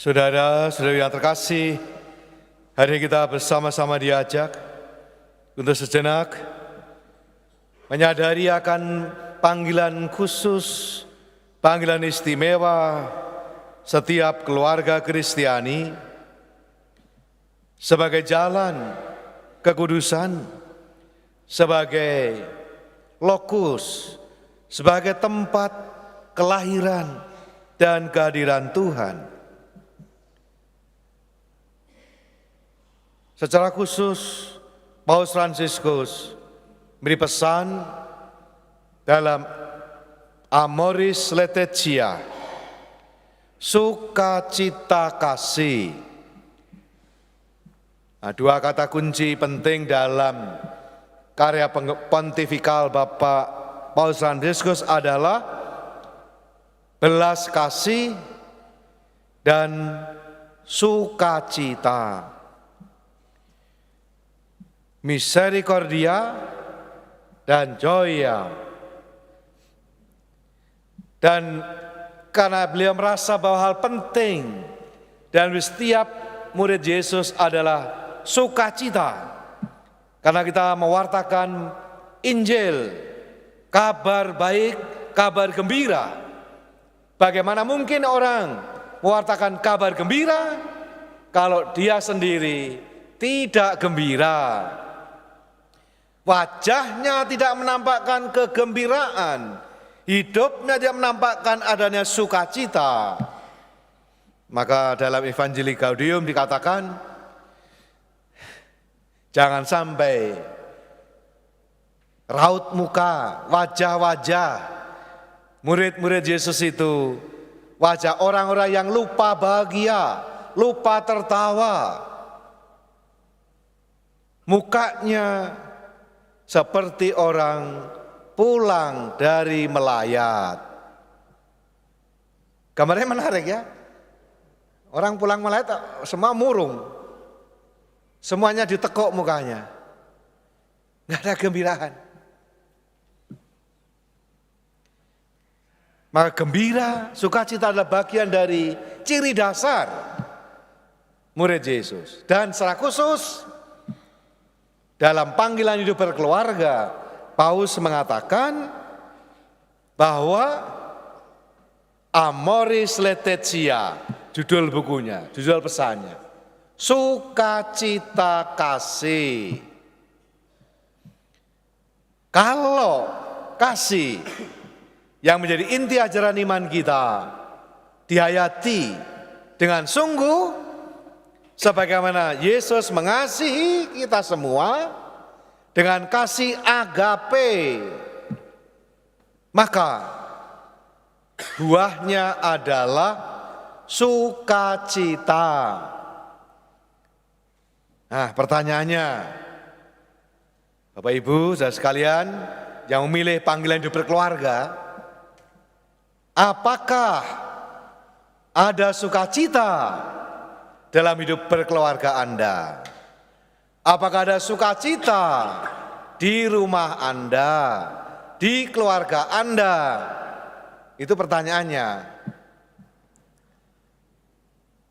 Saudara-saudari yang terkasih, hari ini kita bersama-sama diajak untuk sejenak menyadari akan panggilan khusus, panggilan istimewa setiap keluarga Kristiani sebagai jalan kekudusan, sebagai lokus, sebagai tempat kelahiran dan kehadiran Tuhan. Secara khusus, Paus Fransiskus beri pesan dalam Amoris Laetitia, sukacita kasih. Nah, dua kata kunci penting dalam karya pontifikal Bapak Paus Fransiskus adalah belas kasih dan sukacita. Misericordia dan joya. Dan karena beliau merasa bahwa hal penting dan setiap murid Yesus adalah sukacita. Karena kita mewartakan Injil, kabar baik, kabar gembira. Bagaimana mungkin orang mewartakan kabar gembira kalau dia sendiri tidak gembira? Wajahnya tidak menampakkan kegembiraan, hidupnya tidak menampakkan adanya sukacita. Maka dalam Evangelii Gaudium dikatakan, jangan sampai raut muka, wajah-wajah murid-murid Yesus itu wajah orang-orang yang lupa bahagia, lupa tertawa. Mukanya seperti orang pulang dari melayat. Gambarnya menarik ya. Orang pulang melayat semua murung. Semuanya ditekuk mukanya. Nggak ada gembiraan. Maka gembira, sukacita adalah bagian dari ciri dasar murid Yesus. Dan secara khusus dalam panggilan hidup berkeluarga, Paus mengatakan bahwa Amoris Laetitia, judul bukunya, judul pesannya, sukacita kasih. Kalau kasih yang menjadi inti ajaran iman kita dihayati dengan sungguh, sebagaimana Yesus mengasihi kita semua dengan kasih agape, maka buahnya adalah sukacita. Nah, pertanyaannya, Bapak Ibu, saudara sekalian yang memilih panggilan hidup berkeluarga, apakah ada sukacita dalam hidup berkeluarga Anda? Apakah ada sukacita di rumah Anda, di keluarga Anda? Itu pertanyaannya.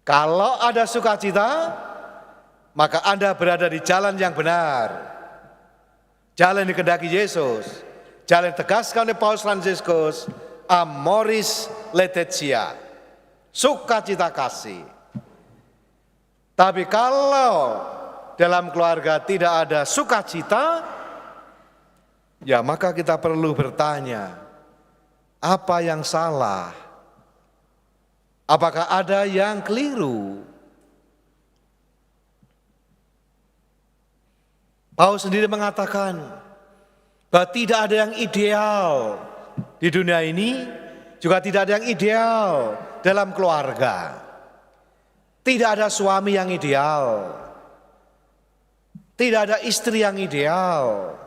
Kalau ada sukacita, maka Anda berada di jalan yang benar. Jalan yang dikehendaki Yesus, jalan yang ditegaskan oleh Paus Fransiskus, Amoris Laetitia, sukacita kasih. Tapi kalau dalam keluarga tidak ada sukacita, ya maka kita perlu bertanya, apa yang salah? Apakah ada yang keliru? Paus sendiri mengatakan bahwa tidak ada yang ideal di dunia ini, juga tidak ada yang ideal dalam keluarga. Tidak ada suami yang ideal, tidak ada istri yang ideal,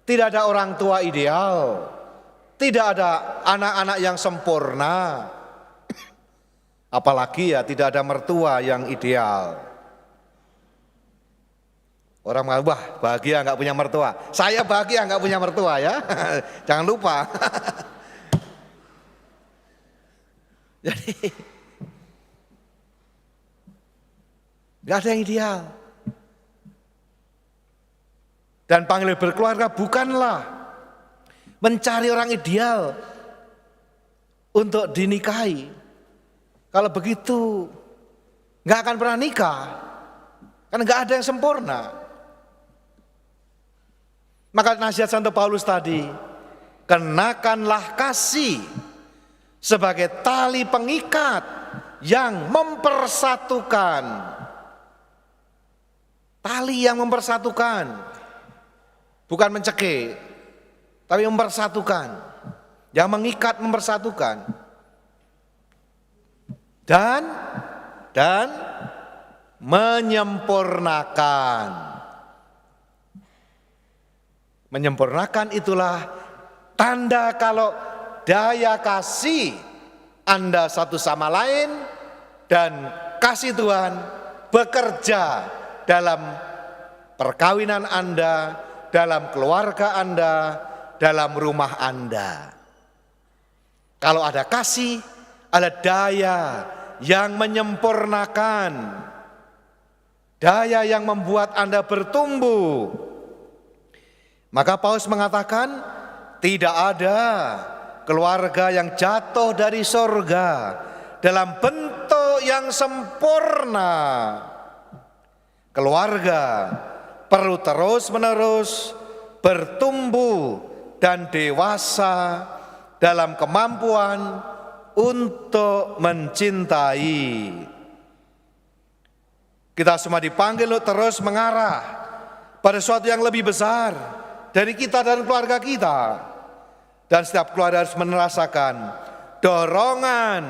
tidak ada orang tua ideal, tidak ada anak-anak yang sempurna, apalagi ya tidak ada mertua yang ideal. Orang mengatakan, wah bahagia nggak punya mertua. Saya bahagia nggak punya mertua ya, jangan lupa. Jadi Nggak ada yang ideal. Dan panggilan berkeluarga bukanlah mencari orang ideal untuk dinikahi. Kalau begitu nggak akan pernah nikah, karena nggak ada yang sempurna. Maka nasihat Santo Paulus tadi, kenakanlah kasih sebagai tali pengikat yang mempersatukan. Tali yang mempersatukan, bukan mencekik, tapi mempersatukan, yang mengikat mempersatukan. Dan menyempurnakan. Menyempurnakan itulah tanda kalau daya kasih Anda satu sama lain dan kasih Tuhan bekerja dalam perkawinan Anda, dalam keluarga Anda, dalam rumah Anda. Kalau ada kasih, ada daya yang menyempurnakan, daya yang membuat Anda bertumbuh. Maka Paulus mengatakan, tidak ada keluarga yang jatuh dari sorga dalam bentuk yang sempurna. Keluarga perlu terus-menerus bertumbuh dan dewasa dalam kemampuan untuk mencintai. Kita semua dipanggil untuk terus mengarah pada sesuatu yang lebih besar dari kita dan keluarga kita. Dan setiap keluarga harus merasakan dorongan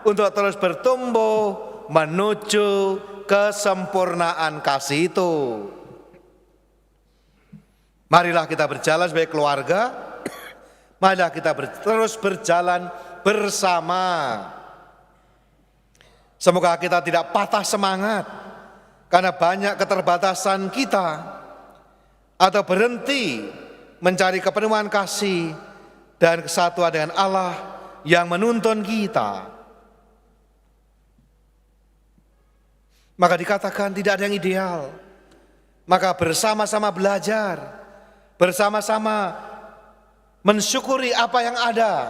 untuk terus bertumbuh menuju kesempurnaan kasih itu. Marilah kita berjalan sebagai keluarga, marilah kita terus berjalan bersama. Semoga kita tidak patah semangat karena banyak keterbatasan kita, atau berhenti mencari kepenuhan kasih dan kesatuan dengan Allah yang menuntun kita. Maka dikatakan tidak ada yang ideal. Maka bersama-sama belajar, bersama-sama mensyukuri apa yang ada,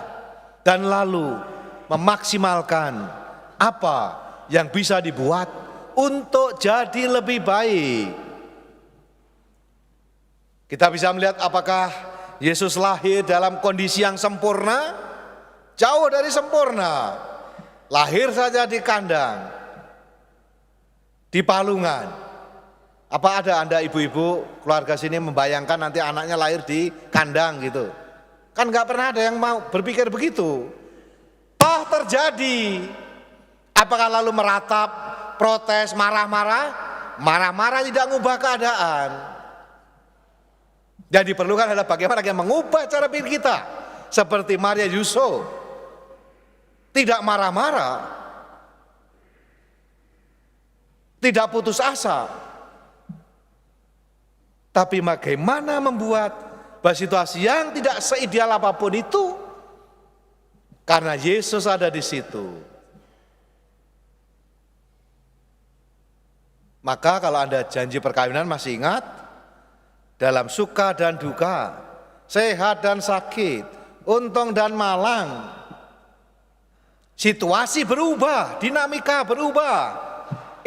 dan lalu memaksimalkan apa yang bisa dibuat untuk jadi lebih baik. Kita bisa melihat apakah Yesus lahir dalam kondisi yang sempurna? Jauh dari sempurna. Lahir saja di kandang, di palungan. Apa ada Anda ibu-ibu keluarga sini membayangkan nanti anaknya lahir di kandang gitu? Kan gak pernah ada yang mau berpikir begitu. Oh terjadi. Apakah lalu meratap, protes, marah-marah? Marah-marah tidak mengubah keadaan. Yang diperlukan adalah bagaimana kita mengubah cara pikir kita. Seperti Maria Yusuf. Tidak marah-marah. Tidak putus asa. Tapi bagaimana membuat bahwa situasi yang tidak seideal apapun itu, karena Yesus ada di situ. Maka kalau Anda janji perkawinan masih ingat, dalam suka dan duka, sehat dan sakit, untung dan malang, situasi berubah, dinamika berubah.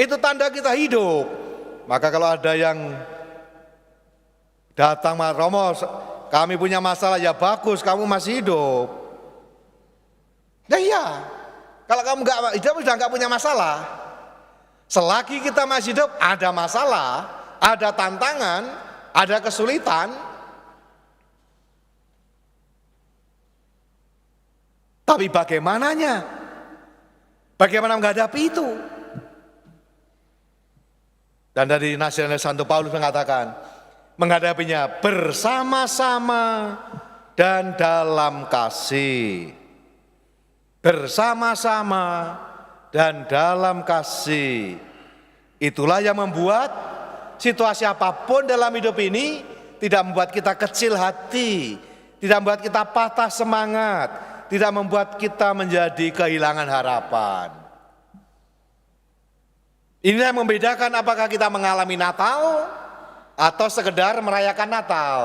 Itu tanda kita hidup. Maka kalau ada yang datang, Romo, kami punya masalah, ya bagus, kamu masih hidup. Ya iya, kalau kamu nggak hidup sudah nggak punya masalah. Selagi kita masih hidup, ada masalah, ada tantangan, ada kesulitan. Tapi bagaimananya? Bagaimana menghadapi itu? Dan dari nasihat Santo Paulus mengatakan, menghadapinya bersama-sama dan dalam kasih. Bersama-sama dan dalam kasih. Itulah yang membuat situasi apapun dalam hidup ini tidak membuat kita kecil hati, tidak membuat kita patah semangat, tidak membuat kita menjadi kehilangan harapan. Ini yang membedakan apakah kita mengalami Natal atau sekedar merayakan Natal.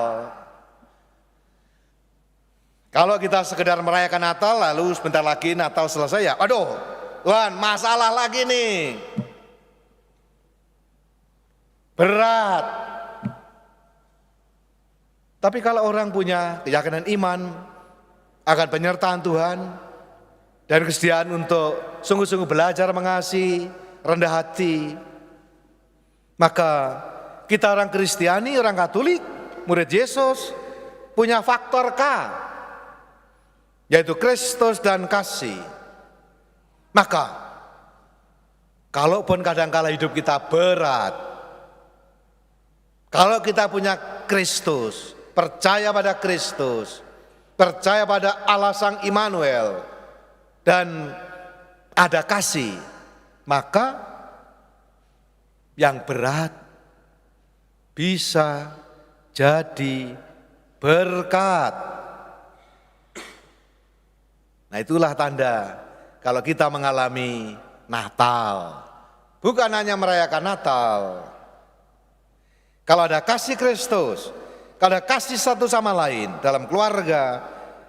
Kalau kita sekedar merayakan Natal lalu sebentar lagi Natal selesai ya, aduh Tuhan masalah lagi nih. Berat. Tapi kalau orang punya keyakinan iman akan penyertaan Tuhan dan kesediaan untuk sungguh-sungguh belajar mengasihi, rendah hati, maka kita orang Kristiani, orang Katolik, murid Yesus punya faktor K, yaitu Kristus dan kasih. Maka kalaupun kadangkala hidup kita berat, kalau kita punya Kristus, percaya pada Kristus, percaya pada Allah Sang Immanuel, dan ada kasih, maka yang berat bisa jadi berkat. Nah itulah tanda kalau kita mengalami Natal. Bukan hanya merayakan Natal. Kalau ada kasih Kristus, kalau ada kasih satu sama lain dalam keluarga,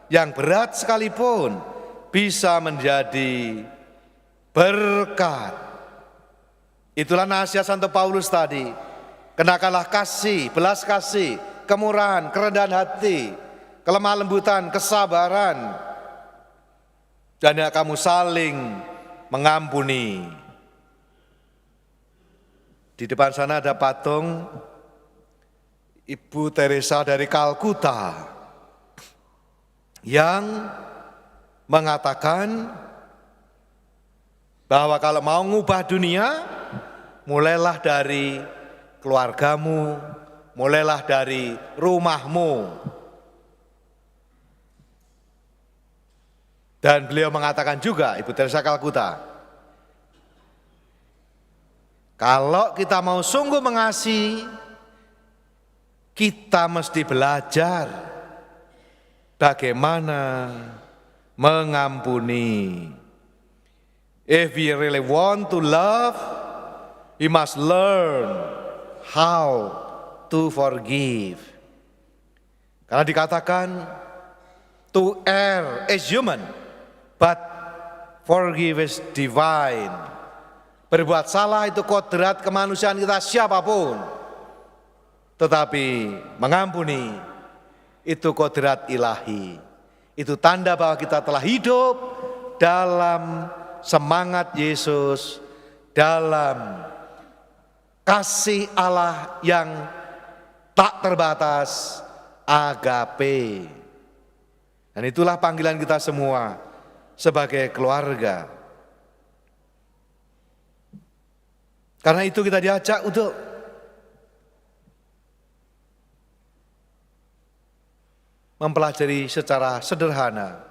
yang berat sekalipun bisa menjadi berkat. Itulah nasihat Santo Paulus tadi. Kenakanlah kasih, belas kasih, kemurahan, kerendahan hati, kelemah lembutan, kesabaran, dan kamu saling mengampuni. Di depan sana ada patung Ibu Teresa dari Kalkuta yang mengatakan bahwa kalau mau ngubah dunia, mulailah dari keluargamu, mulailah dari rumahmu. Dan beliau mengatakan juga, Ibu Teresa Kalkuta, kalau kita mau sungguh mengasihi, kita mesti belajar bagaimana mengampuni. If we really want to love, we must learn how to forgive. Karena dikatakan, to err is human, but forgive is divine. Berbuat salah itu kodrat kemanusiaan kita siapapun. Tetapi mengampuni itu kodrat ilahi. Itu tanda bahwa kita telah hidup dalam semangat Yesus, dalam kasih Allah yang tak terbatas, agape. Dan itulah panggilan kita semua sebagai keluarga. Karena itu kita diajak untuk mempelajari secara sederhana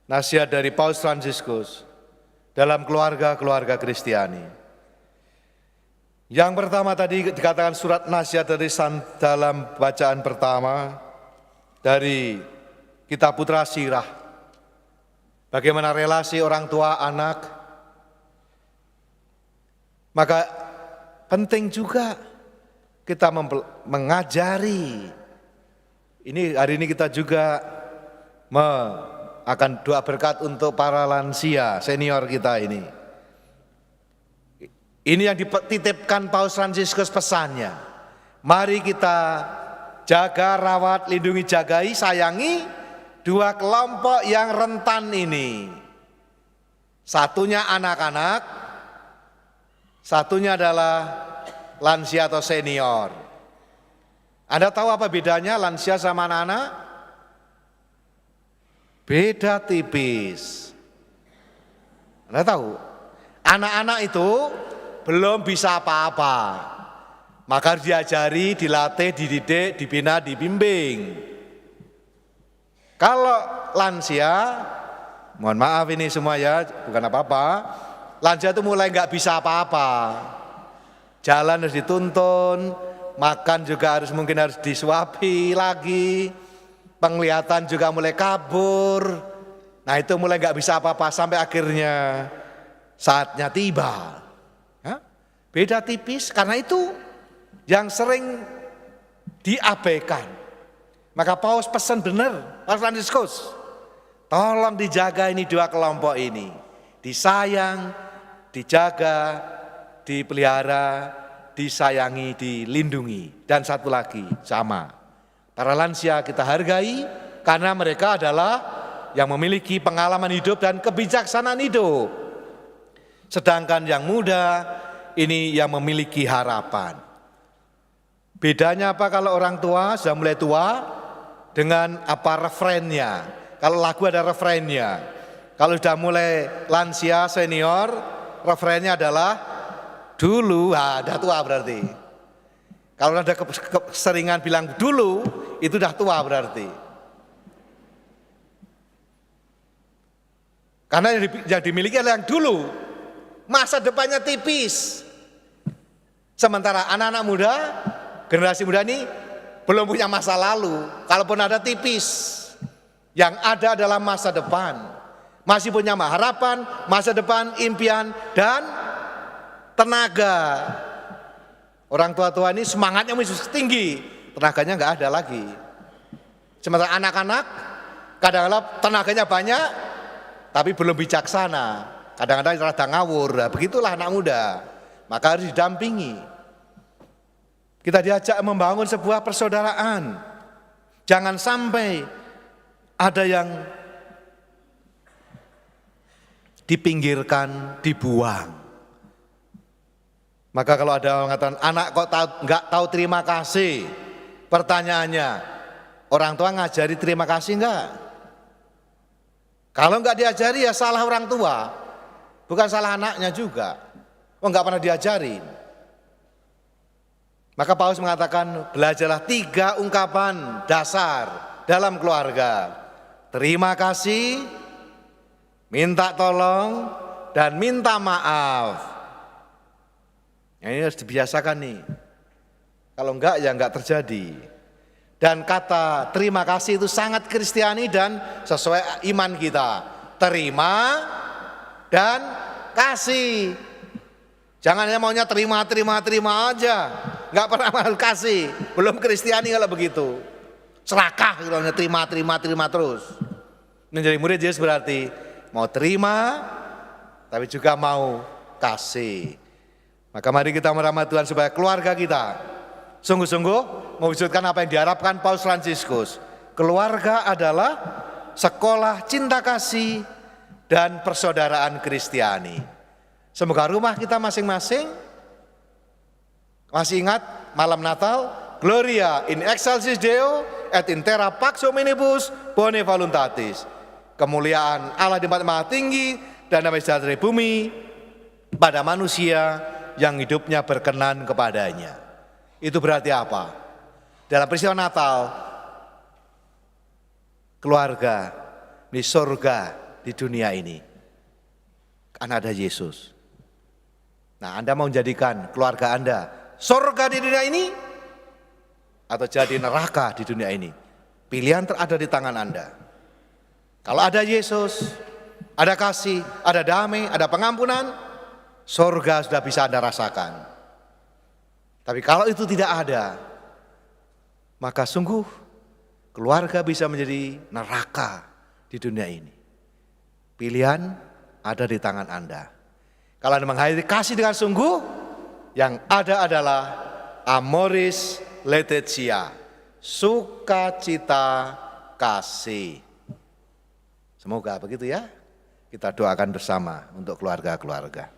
nasihat dari Paus Fransiskus dalam keluarga-keluarga Kristiani. Yang pertama tadi dikatakan surat nasihat dari dalam bacaan pertama dari Kitab Putra Sirah. Bagaimana relasi orang tua anak. Maka penting juga kita mengajari. Ini hari ini kita juga akan doa berkat untuk para lansia senior kita ini. Ini yang dititipkan Paus Fransiskus pesannya. Mari kita jaga, rawat, lindungi, jagai, sayangi dua kelompok yang rentan ini. Satunya anak-anak, satunya adalah lansia atau senior. Anda tahu apa bedanya lansia sama anak-anak? Beda tipis. Anda tahu? Anak-anak itu belum bisa apa-apa. Maka diajari, dilatih, dididik, dibina, dibimbing. Kalau lansia, mohon maaf ini semua ya, bukan apa-apa. Lansia itu mulai nggak bisa apa-apa. Jalan harus dituntun, makan juga mungkin harus disuapi lagi, penglihatan juga mulai kabur. Nah itu mulai nggak bisa apa-apa sampai akhirnya saatnya tiba. Hah? Beda tipis, karena itu yang sering diabaikan. Maka Paus pesan benar, Paus Fransiskus, tolong dijaga ini dua kelompok ini. Disayang, dijaga, dipelihara, disayangi, dilindungi. Dan satu lagi, sama. Para lansia kita hargai karena mereka adalah yang memiliki pengalaman hidup dan kebijaksanaan hidup. Sedangkan yang muda ini yang memiliki harapan. Bedanya apa kalau orang tua sudah mulai tua dengan apa refrennya? Kalau lagu ada refrennya. Kalau sudah mulai lansia senior, refrennya adalah dulu, ada tua berarti. Kalau ada keseringan bilang dulu, itu udah tua berarti. Karena yang dimiliki adalah yang dulu, masa depannya tipis. Sementara anak-anak muda, generasi muda ini belum punya masa lalu, kalaupun ada tipis. Yang ada adalah masa depan. Masih punya harapan, masa depan, impian, dan tenaga. Orang tua-tua ini semangatnya masih tinggi, tenaganya nggak ada lagi. Sementara anak-anak kadang-kadang tenaganya banyak, tapi belum bijaksana. Kadang-kadang rada ngawur, begitulah anak muda. Maka harus didampingi. Kita diajak membangun sebuah persaudaraan. Jangan sampai ada yang dipinggirkan, dibuang. Maka kalau ada orang mengatakan anak kok nggak tahu terima kasih, pertanyaannya orang tua ngajari terima kasih enggak? Kalau enggak diajari ya salah orang tua, bukan salah anaknya juga. Oh enggak pernah diajarin. Maka Paus mengatakan belajarlah 3 ungkapan dasar dalam keluarga. Terima kasih, minta tolong, dan minta maaf. Ini harus dibiasakan nih. Kalau enggak ya enggak terjadi. Dan kata terima kasih itu sangat Kristiani dan sesuai iman kita. Terima dan kasih. Jangan hanya maunya terima aja. Enggak pernah mau kasih. Belum Kristiani kalau begitu. Serakah gitu, terima terus. Menjadi murid Yesus berarti mau terima tapi juga mau kasih. Maka mari kita merahmati Tuhan supaya keluarga kita sungguh-sungguh mewujudkan apa yang diharapkan Paus Fransiskus. Keluarga adalah sekolah cinta kasih dan persaudaraan Kristiani. Semoga rumah kita masing-masing masih ingat malam Natal, Gloria in excelsis Deo et in terra pax hominibus bone voluntatis. Kemuliaan Allah di tempat maha tinggi dan damai sejahtera di bumi pada manusia yang hidupnya berkenan kepadanya. Itu berarti apa? Dalam peristiwa Natal, keluarga di surga di dunia ini kan ada Yesus. Nah, Anda mau menjadikan keluarga Anda surga di dunia ini atau jadi neraka di dunia ini? Pilihan terada di tangan Anda. Kalau ada Yesus, ada kasih, ada damai, ada pengampunan, surga sudah bisa Anda rasakan. Tapi kalau itu tidak ada, maka sungguh keluarga bisa menjadi neraka di dunia ini. Pilihan ada di tangan Anda. Kalau Anda menghayati kasih dengan sungguh, yang ada adalah amoris laetitia, sukacita kasih. Semoga begitu ya. Kita doakan bersama untuk keluarga-keluarga.